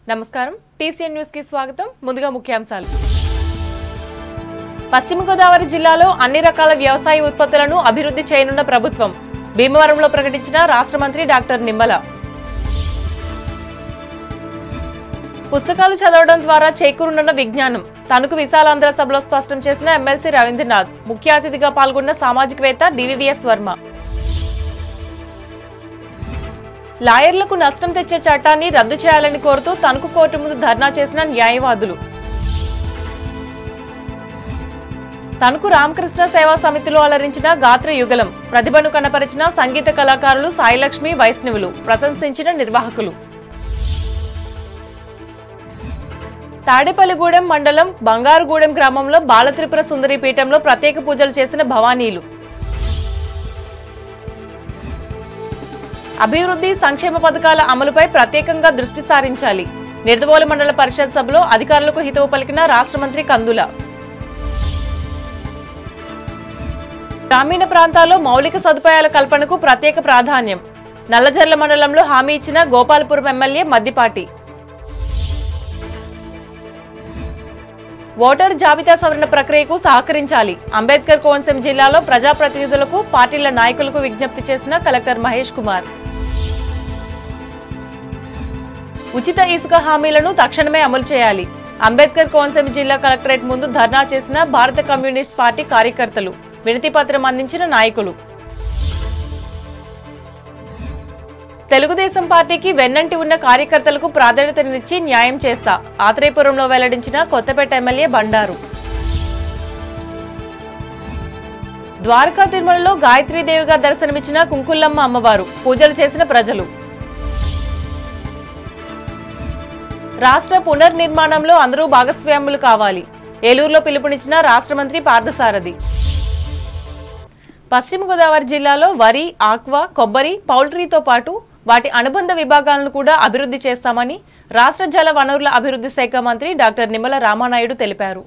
నమస్కారం TCN news కి స్వాగతం ముందుగా ముఖ్యాంశాలు పశ్చిమ గోదావరి జిల్లాలో అన్ని రకాల వ్యవసాయ ఉత్పత్తులను అభివృద్ధి చేయనున్న ప్రభుత్వం భీమవరంలో ప్రకటించిన రాష్ట్ర మంత్రి డాక్టర్ నిమ్మల పుస్తకాలు చదవడం ద్వారా చేకూరునున్న విజ్ఞానం తణుకు విశాలాంధ్ర సభలో స్పష్టం చేసిన ఎమ్మెల్సీ రవీంద్రనాథ్ ముఖ్య అతిథిగా పాల్గొన్న సామాజికవేత్త డివివిఎస్ వర్మ లాయర్లకు నష్టం తెచ్చే చట్టాన్ని రద్దు చేయాలని కోరుతూ తణుకు కోర్టు ముందు ధర్నా చేసిన న్యాయవాదులు తణుకు రామకృష్ణ సేవా సమితిలో అలరించిన గాత్ర యుగలం ప్రతిభను కనపరిచిన సంగీత కళాకారులు సాయిలక్ష్మి వైష్ణవులు ప్రశంసించిన నిర్వాహకులు తాడేపల్లిగూడెం మండలం బంగారుగూడెం గ్రామంలో బాలత్రిపుర సుందరి పీఠంలో ప్రత్యేక పూజలు చేసిన భవానీలు అభివృద్ధి సంక్షేమ పథకాల అమలుపై ప్రత్యేకంగా దృష్టి సారించాలి నిర్దవోలు మండల పరిషత్ సభలో అధికారులకు హితవు పలికిన రాష్ట్ర మంత్రి కందుల గ్రామీణ ప్రాంతాల్లో మౌలిక సదుపాయాల కల్పనకు ప్రత్యేక ప్రాధాన్యం నల్లజర్ల మండలంలో హామీ ఇచ్చిన గోపాలపురం ఎమ్మెల్యే మద్దిపాటి ఓటరు జాబితా సవరణ ప్రక్రియకు సహకరించాలి అంబేద్కర్ కోనసీమ జిల్లాలో ప్రజాప్రతినిధులకు పార్టీల నాయకులకు విజ్ఞప్తి చేసిన కలెక్టర్ మహేష్ కుమార్ ఉచిత ఇసుక హామీలను తక్షణమే అమలు చేయాలి అంబేద్కర్ కోనసీమ జిల్లా కలెక్టరేట్ ముందు ధర్నా చేసిన భారత కమ్యూనిస్ట్ పార్టీ కార్యకర్తలు వినతి పత్రం అందించిన నాయకులు తెలుగుదేశం పార్టీకి వెన్నంటి ఉన్న కార్యకర్తలకు ప్రాధాన్యతనిచ్చి న్యాయం చేస్తా ఆత్రేయపురంలో వెల్లడించిన కొత్తపేట ఎమ్మెల్యే బండారు ద్వారకా తిరుమలలో గాయత్రీదేవిగా దర్శనమిచ్చిన కుంకుల్లమ్మ అమ్మవారు పూజలు చేసిన ప్రజలు రాష్ట్ర పునర్నిర్మాణంలో అందరూ భాగస్వాములు కావాలి ఏలూరులో పిలుపునిచ్చిన రాష్ట్ర మంత్రి పార్థసారథి పశ్చిమ గోదావరి జిల్లాలో వరి ఆక్వా కొబ్బరి పౌల్ట్రీతో పాటు వాటి అనుబంధ విభాగాలను కూడా అభివృద్ధి చేస్తామని రాష్ట్ర జల వనరుల అభివృద్ధి శాఖ మంత్రి డాక్టర్ నిమ్మల రామానాయుడు తెలిపారు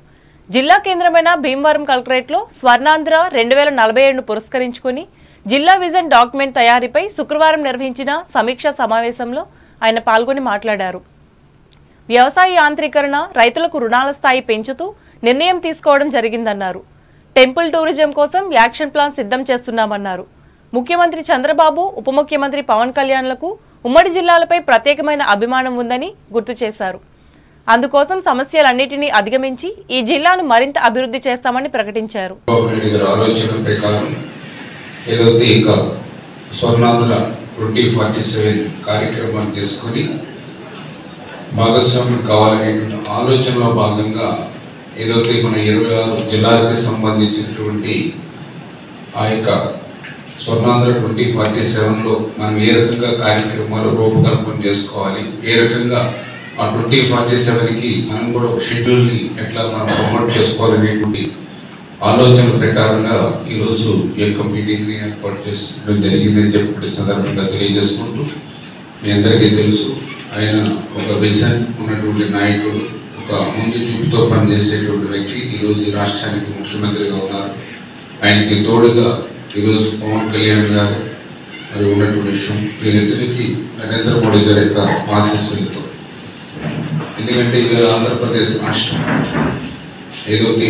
జిల్లా కేంద్రమైన భీమవరం కలెక్టరేట్లో స్వర్ణాంధ్ర 2047ను పురస్కరించుకుని జిల్లా విజన్ డాక్యుమెంట్ తయారీపై శుక్రవారం నిర్వహించిన సమీక్షా సమావేశంలో ఆయన పాల్గొని మాట్లాడారు వ్యవసాయ యాంత్రీకరణ రైతులకు రుణాల స్థాయి పెంచుతూ నిర్ణయం తీసుకోవడం జరిగిందన్నారు టెంపుల్ టూరిజం కోసం యాక్షన్ ప్లాన్ సిద్ధం చేస్తున్నామన్నారు ముఖ్యమంత్రి చంద్రబాబు ఉప ముఖ్యమంత్రి పవన్ కళ్యాణ్లకు ఉమ్మడి జిల్లాలపై ప్రత్యేకమైన అభిమానం ఉందని గుర్తు చేశారు అందుకోసం సమస్యలన్నిటినీ అధిగమించి ఈ జిల్లాను మరింత అభివృద్ధి చేస్తామని ప్రకటించారు భాగస్వామ్యం కావాలనే ఆలోచనలో భాగంగా ఏదైతే మన 26 జిల్లాలకు సంబంధించినటువంటి ఆ యొక్క స్వర్ణాంధ్ర 2047లో మనం ఏ రకంగా కార్యక్రమాలు రూపకల్పన చేసుకోవాలి ఏ రకంగా ఆ 2047కి మనం కూడా ఒక షెడ్యూల్ని ఎట్లా మనం ప్రమోట్ చేసుకోవాలనేటువంటి ఆలోచన ప్రకారంగా ఈరోజు ఈ యొక్క మీటింగ్ని ఏర్పాటు చేసుకోవడం జరిగిందని చెప్పి సందర్భంగా తెలియజేసుకుంటూ మీ అందరికీ తెలుసు ఆయన ఒక విజన్ ఉన్నటువంటి నాయకుడు ఒక ముందు చూపుతో పనిచేసేటువంటి వ్యక్తి ఈరోజు ఈ రాష్ట్రానికి ముఖ్యమంత్రిగా ఉన్నారు ఆయనకి తోడుగా ఈరోజు పవన్ కళ్యాణ్ గారు మరి ఉన్నటువంటి విషయం వీరిద్దరికీ నరేంద్ర మోడీ గారి యొక్క ఆశీస్సులతో ఎందుకంటే ఇవాళ ఆంధ్రప్రదేశ్ రాష్ట్రం ఏదైతే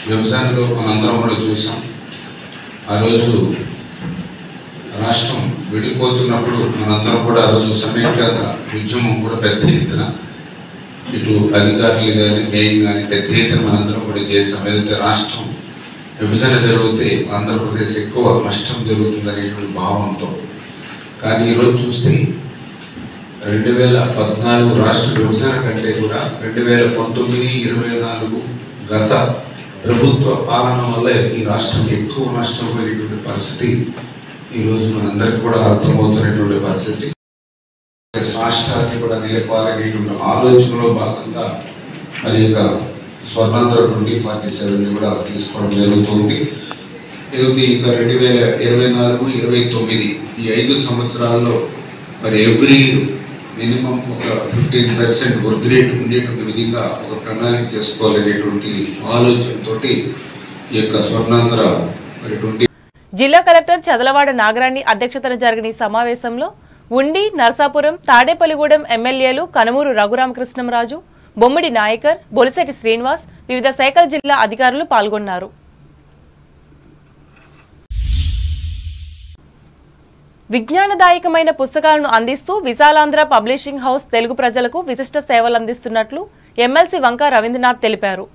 వ్యవసాయంలో మనందరం కూడా చూసాం ఆ రోజు రాష్ట్రం విడిపోతున్నప్పుడు మనందరం కూడా ఆ రోజు సమైక్య ఉద్యమం కూడా పెద్ద ఎత్తున ఇటు అధికారులు కానీ న్యాయం కానీ పెద్ద ఎత్తున మనందరం కూడా చేసాం ఏదైతే రాష్ట్రం విభజన జరిగితే ఆంధ్రప్రదేశ్ ఎక్కువ నష్టం జరుగుతుందనేటువంటి భావంతో కానీ ఈరోజు చూస్తే 2014 రాష్ట్ర విభజన కంటే కూడా 2019-24 గత ప్రభుత్వ పాలన వల్ల ఈ రాష్ట్రం ఎక్కువ నష్టపోయేటువంటి పరిస్థితి ఈరోజు మనందరికీ కూడా అర్థమవుతున్నటువంటి పరిస్థితి రాష్ట్రాన్ని కూడా నిలపాలనేటువంటి ఆలోచనలో భాగంగా మరి యొక్క స్వర్ణాంధ్ర 2047ని కూడా తీసుకోవడం జరుగుతుంది ఏదైతే ఇంకా 2024-29 ఈ 5 సంవత్సరాల్లో మరి ఎవ్రీ మినిమం ఒక 15% వృద్ధి రేటు ఉండేటువంటి విధంగా ఒక ప్రణాళిక చేసుకోవాలనేటువంటి ఆలోచనతోటి ఈ యొక్క స్వర్ణాంధ్ర మరి జిల్లా కలెక్టర్ చదలవాడ నాగరాణి అధ్యక్షతన జరిగిన ఈ సమావేశంలో ఉండి, నర్సాపురం, తాడేపల్లిగూడెం ఎమ్మెల్యేలు కనుమూరు రఘురామకృష్ణంరాజు, బొమ్మిడి నాయకర్, బొలిశెట్టి శ్రీనివాస్, వివిధ శాఖల జిల్లా అధికారులు పాల్గొన్నారు. విజ్ఞానదాయకమైన పుస్తకాలను అందిస్తూ విశాలాంధ్ర పబ్లిషింగ్ హౌస్ తెలుగు ప్రజలకు విశిష్ట సేవలు అందిస్తున్నట్లు ఎమ్మెల్సీ వంక రవీంద్రనాథ్ తెలిపారు.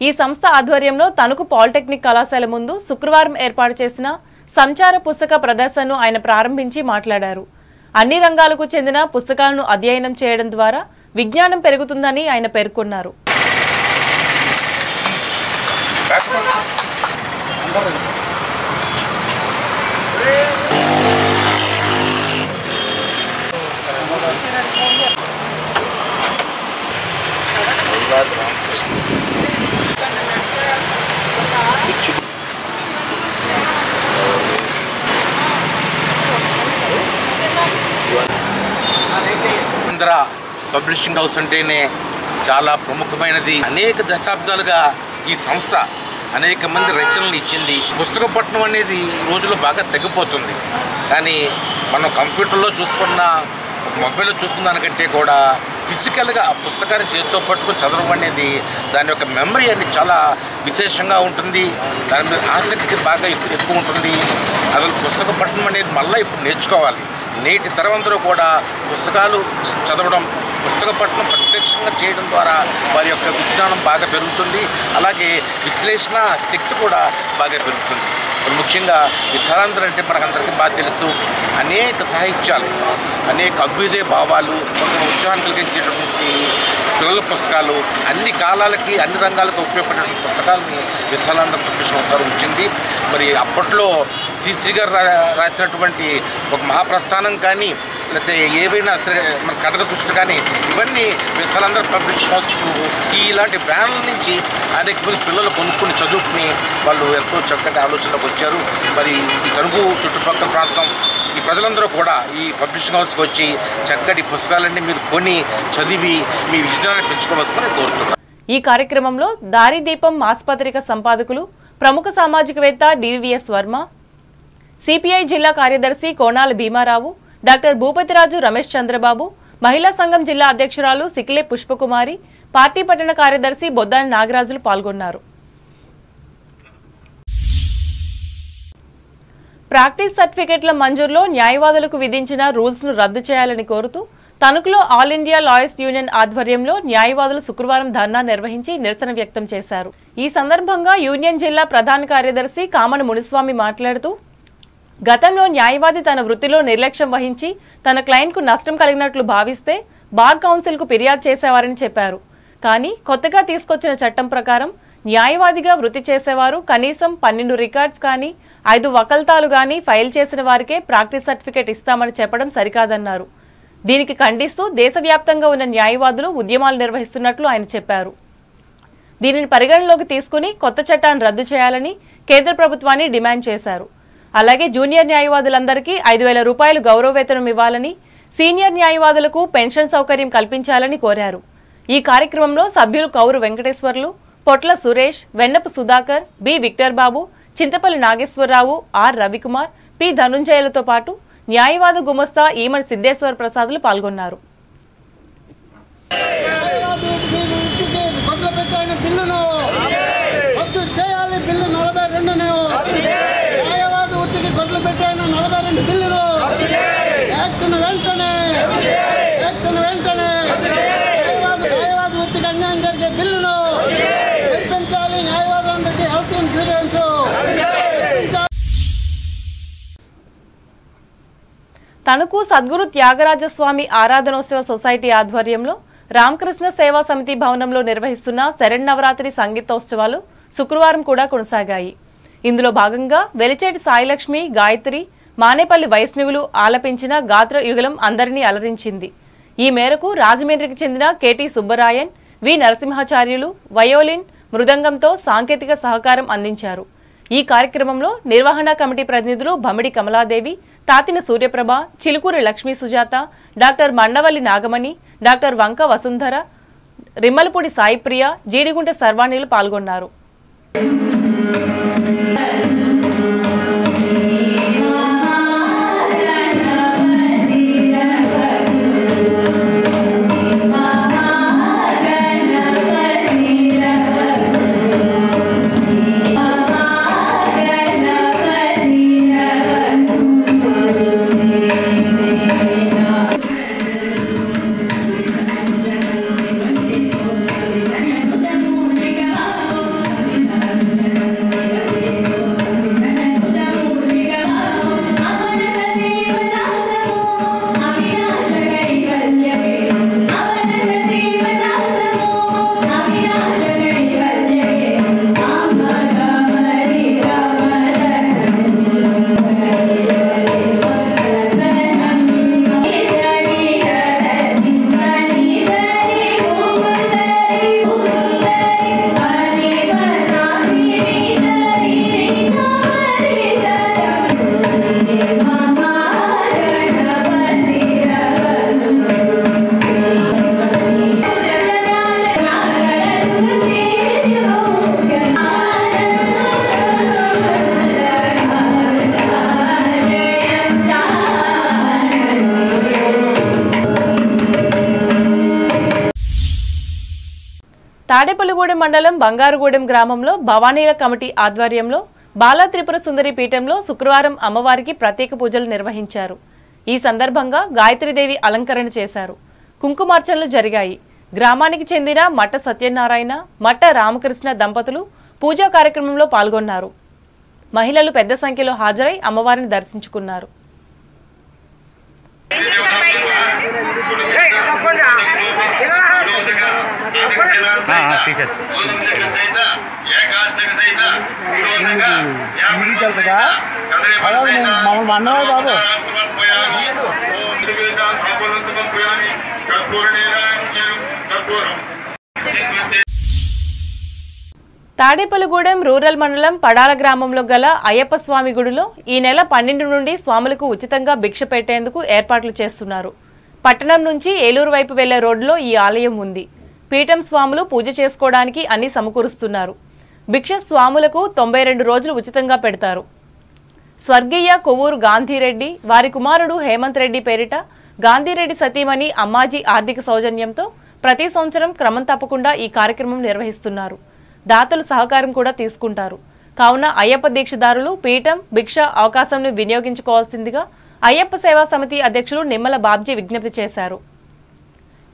ఈ సంస్థ ఆధ్వర్యంలో తణుకు పాలిటెక్నిక్ కళాశాల ముందు శుక్రవారం ఏర్పాటు చేసిన సంచార పుస్తక ప్రదర్శనను ఆయన ప్రారంభించి మాట్లాడారు. అన్ని రంగాలకు చెందిన పుస్తకాలను అధ్యయనం చేయడం ద్వారా విజ్ఞానం పెరుగుతుందని ఆయన పేర్కొన్నారు. ఆంధ్ర పబ్లిషింగ్ హౌస్ అంటేనే చాలా ప్రముఖమైనది. అనేక దశాబ్దాలుగా ఈ సంస్థ అనేక మంది రచనలు ఇచ్చింది. పుస్తక పఠనం అనేది ఈ రోజుల్లో బాగా తగ్గిపోతుంది. కానీ మనం కంప్యూటర్లో చూసుకున్న, మొబైల్లో చూసుకున్న దానికంటే కూడా ఫిజికల్గా ఆ పుస్తకాన్ని చేతితో పట్టుకుని చదవడం అనేది దాని యొక్క మెమరీ అనేది చాలా విశేషంగా ఉంటుంది. దాని మీద ఆసక్తి బాగా ఎక్కువ ఉంటుంది. అసలు పుస్తక పఠనం అనేది మళ్ళీ ఇప్పుడు నేర్చుకోవాలి. నేటి తరమందరూ కూడా పుస్తకాలు చదవడం, పుస్తక పఠనం ప్రత్యక్షంగా చేయడం ద్వారా వారి యొక్క విజ్ఞానం బాగా పెరుగుతుంది. అలాగే విశ్లేషణ శక్తి కూడా బాగా పెరుగుతుంది. ముఖ్యంగా విశాలాంధ్ర అంటే మనకందరికీ బాగా తెలుసు. అనేక సాహిత్యాలు, అనేక అభ్యుదయ భావాలు, ఉత్సాహాన్ని కలిగించేటటువంటి పిల్లల పుస్తకాలు, అన్ని కాలాలకి అన్ని రంగాలకు ఉపయోగపడేటువంటి పుస్తకాలని విశాలాంధ్ర పబ్లిషింగ్ హౌస్ ఉంచింది. మరి అప్పట్లో శ్రీ గారు రాసినటువంటి ఒక మహాప్రస్థానం కానీ, లేకపోతే ఏవైనా మన కనక దృష్టి కానీ, ఇవన్నీ విశాలాంధ్ర పబ్లిషింగ్ హౌస్ ఇలాంటి బ్యానర్ల నుంచి అనేక మంది పిల్లలు కొనుక్కుని చదువుకుని వాళ్ళు ఎంతో చక్కటి ఆలోచనలోకి వచ్చారు. మరి ఈ తణుకు చుట్టుపక్కల ప్రాంతం ఈ ప్రజలందరూ కూడా ఈ పబ్లిషింగ్ హౌస్కి వచ్చి చక్కటి పుస్తకాలన్నీ మీరు కొని చదివి మీ విజ్ఞానాన్ని పెంచుకోవచ్చని కోరుతున్నారు. ఈ కార్యక్రమంలో దారిదీపం మాసపత్రిక సంపాదకులు, ప్రముఖ సామాజికవేత్త డివిఎస్ వర్మ, సిపిఐ జిల్లా కార్యదర్శి కోనాల భీమారావు, డాక్టర్ భూపతిరాజు రమేష్ చంద్రబాబు, మహిళా సంఘం జిల్లా అధ్యక్షురాలు సిక్లే పుష్పకుమారి, పార్టీ పట్టణ కార్యదర్శి బొద్దాని నాగరాజులు పాల్గొన్నారు. ప్రాక్టీస్ సర్టిఫికెట్ల మంజూరులో న్యాయవాదులకు విధించిన రూల్స్ ను రద్దు చేయాలని కోరుతూ తణుకులో ఆల్ ఇండియా లాయర్స్ యూనియన్ ఆధ్వర్యంలో న్యాయవాదులు శుక్రవారం ధర్నా నిర్వహించి నిరసన వ్యక్తం చేశారు. ఈ సందర్భంగా యూనియన్ జిల్లా ప్రధాన కార్యదర్శి కామన మునిస్వామి మాట్లాడుతూ, గతంలో న్యాయవాది తన వృత్తిలో నిర్లక్ష్యం వహించి తన క్లయింట్కు నష్టం కలిగినట్లు భావిస్తే బార్ కౌన్సిల్కు ఫిర్యాదు చేసేవారని చెప్పారు. కానీ కొత్తగా తీసుకొచ్చిన చట్టం ప్రకారం న్యాయవాదిగా వృత్తి చేసేవారు కనీసం 12 రికార్డ్స్ కానీ 5 వకల్తాలు కానీ ఫైల్ చేసిన వారికే ప్రాక్టీస్ సర్టిఫికేట్ ఇస్తామని చెప్పడం సరికాదన్నారు. దీనికి ఖండిస్తూ దేశవ్యాప్తంగా ఉన్న న్యాయవాదులు ఉద్యమాలు నిర్వహిస్తున్నట్లు ఆయన చెప్పారు. దీనిని పరిగణలోకి తీసుకుని కొత్త చట్టాన్ని రద్దు చేయాలని కేంద్ర ప్రభుత్వాన్ని డిమాండ్ చేశారు. అలాగే జూనియర్ న్యాయవాదులందరికీ 5,000 రూపాయలు గౌరవ వేతనం ఇవ్వాలని, సీనియర్ న్యాయవాదులకు పెన్షన్ సౌకర్యం కల్పించాలని కోరారు. ఈ కార్యక్రమంలో సభ్యులు Kauru Venkateswarlu, Potla Suresh, Vennapu Sudhakar, B Victor Babu, Chintapalli Nageswararao, R Ravikumar, P ధనుంజయలతో పాటు న్యాయవాద గుమస్తా ఈమడి సిద్ధేశ్వర ప్రసాద్లు పాల్గొన్నారు. తణుకు సద్గురు త్యాగరాజస్వామి ఆరాధనోత్సవ సొసైటీ ఆధ్వర్యంలో రామకృష్ణ సేవా సమితి భవనంలో నిర్వహిస్తున్న శరన్నవరాత్రి సంగీతోత్సవాలు శుక్రవారం కూడా కొనసాగాయి. ఇందులో భాగంగా వెలిచేటి సాయిలక్ష్మి, గాయత్రి, మానేపల్లి వైష్ణవులు ఆలపించిన గాత్ర యుగలం అందరినీ అలరించింది. ఈ మేరకు రాజమండ్రికి చెందిన కెటి సుబ్బరాయన్, వి నరసింహాచార్యులు వయోలిన్, మృదంగంతో సాంకేతిక సహకారం అందించారు. ఈ కార్యక్రమంలో నిర్వహణ కమిటీ ప్రతినిధులు భమిడి కమలాదేవి, తాతిన సూర్యప్రభ, చిలుకూరి లక్ష్మీ సుజాత, డాక్టర్ మండవల్లి నాగమణి, డాక్టర్ వంక వసుంధర, రిమ్మలపూడి సాయిప్రియ, జీడిగుంట సర్వాణిలు పాల్గొన్నారు. తాడేపల్లిగూడెం మండలం బంగారుగూడెం గ్రామంలో భవానీల కమిటీ ఆధ్వర్యంలో బాలా త్రిపుర సుందరి పీఠంలో శుక్రవారం అమ్మవారికి ప్రత్యేక పూజలు నిర్వహించారు. ఈ సందర్భంగా గాయత్రీదేవి అలంకరణ చేశారు. కుంకుమార్చనలు జరిగాయి. గ్రామానికి చెందిన మట్ట సత్యనారాయణ, మట్ట రామకృష్ణ దంపతులు పూజా కార్యక్రమంలో పాల్గొన్నారు. మహిళలు పెద్ద సంఖ్యలో హాజరై అమ్మవారిని దర్శించుకున్నారు. తాడేపల్లిగూడెం రూరల్ మండలం పడాల గ్రామంలో గల అయ్యప్ప స్వామి గుడిలో ఈ నెల 12 నుండి స్వాములకు ఉచితంగా భిక్ష పెట్టేందుకు ఏర్పాట్లు చేస్తున్నారు. పట్టణం నుంచి ఏలూరు వైపు వెళ్లే రోడ్డులో ఈ ఆలయం ఉంది. పీఠం స్వాములు పూజ చేసుకోవడానికి అన్ని సమకూరుస్తున్నారు. భిక్ష స్వాములకు 92 రోజులు ఉచితంగా పెడతారు. స్వర్గీయ కొవ్వూరు గాంధీరెడ్డి, వారి కుమారుడు హేమంత్ రెడ్డి పేరిట గాంధీరెడ్డి సతీమణి అమ్మాజీ ఆర్థిక సౌజన్యంతో ప్రతి సంవత్సరం క్రమం తప్పకుండా ఈ కార్యక్రమం నిర్వహిస్తున్నారు. దాతలు సహకారం కూడా తీసుకుంటారు. కావున అయ్యప్ప దీక్షదారులు పీఠం భిక్ష అవకాశాన్ని వినియోగించుకోవాల్సిందిగా అయ్యప్ప సేవా సమితి అధ్యక్షులు నిమ్మల బాబ్జీ విజ్ఞప్తి చేశారు.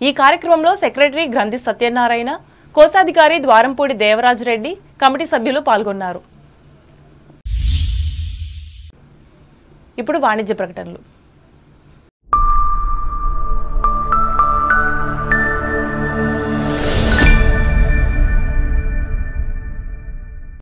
ఈ కార్యక్రమంలో సెక్రటరీ గ్రంథి సత్యనారాయణ, కోశాధికారి ద్వారంపూడి దేవరాజరెడ్డి, కమిటీ సభ్యులు పాల్గొన్నారు. ఇప్పుడు వాణిజ్య ప్రకటనలు.